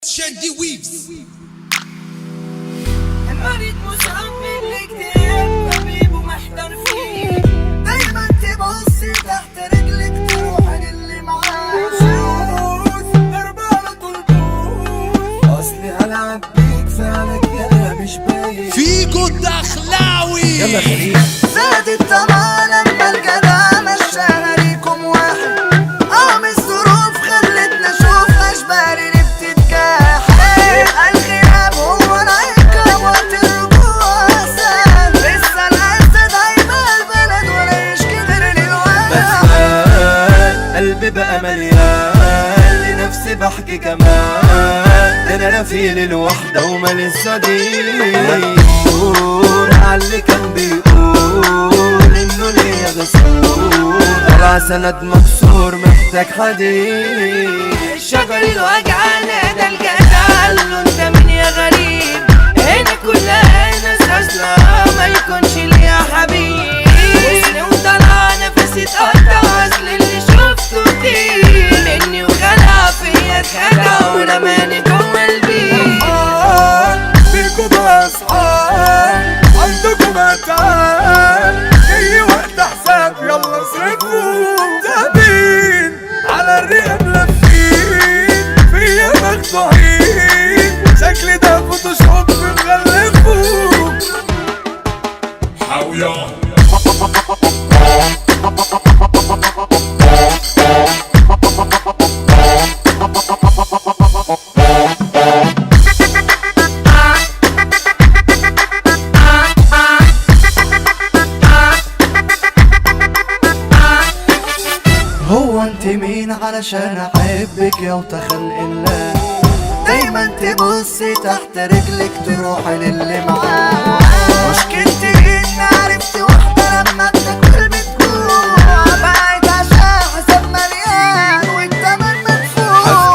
شاندي ويفز. المريض مصاب بالاكتئاب، طبيب ومحتار فيه. دايما تبص تحت رجلك تروح للي معاه فلوس، ضربانة طلبوس. اصلي هلعب بيك فعلك يا مش باين. فيجو الدخلاوي يلا خليل زاد الطمع لما الجدع مشاها ليكم واحد. الظروف خلتنا نشوف اشبال اللي بتتكاح. الغياب هو العقاب وقت الرجوع احسن. لسه الاسد دايما البلد ولا يشكي غير الواد. قلبي بقى مليان لنفسي بحكي كمان. ده انا رفيق الوحدة ومالي الصديق. دور عاللي كان بيقول انه ليا غسول. طلع سند مكسور محتاج حديد. الشجر الوجعان ده الجدع قاله انت مين يا غريب. هنا كلها ناس اصلا ما يكونش ليا حبيب. وسني وطلع نفسي اتقطع اصل اللي شفته كتير مني وخلع فيا اتخلع ورماني جوه البيت. فيكوا بقى اصحاب عندكم اتعاب. اي وقت حساب يلا صرفوا. تابين على الرقم لافين فيا مخدوعين. شكلي ده فوتوشوب مغلفوه. حاوية هو انت مين علشان احبك يا وتخلق الله. دايما تبصي تحت رجلك تروحي للي معاه. مشكلتي ان عرفت واحدة لما بتاكل بتجوع. بعد عشان حساب مليان والتمن مدفوع.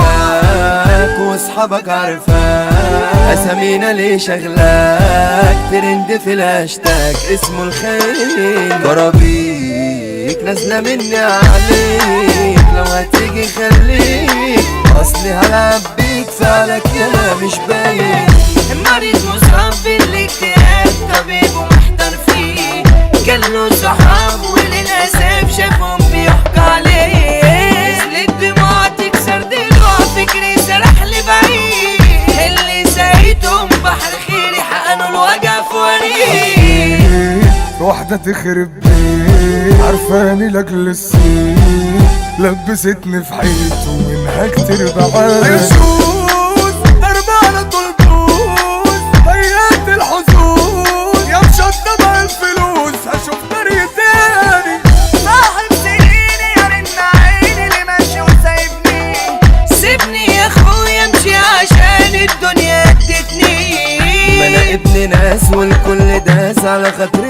حكاك واصحابك عارفاك. اسامينا ليه شغلاك ترند في الهاشتاج اسمه الخيل. جرابيك نازلة مني عليك لو هتيجي خليك. اصلي هلعب بيك فعلك يا مش باين. المريض مصاب بالاكتئاب، طبيب ومحتار فيه. كله صحاب وللاسف شافهم بيحكوا عليه. نزلت دموع تكسر ضلوع فكري سرح لبعيد. اللي سايتهم بحر خيري حقنوا الوجع في وريد. واحدة تخرب بيت عارفاني لاجل السين. لبستني في حيط ومنها كتير بعاد. عيشوز ضربانة طلبوس. ضيعت الحظوظ يا مشطبة الفلوس. هشوف طريق تاني. صاحب سنيني يا رن عيني اللي ماشي وسايبني. سيبني يا اخويا امشي عشان الدنيا ادتني. ما انا ابن ناس والكل داس على خاطري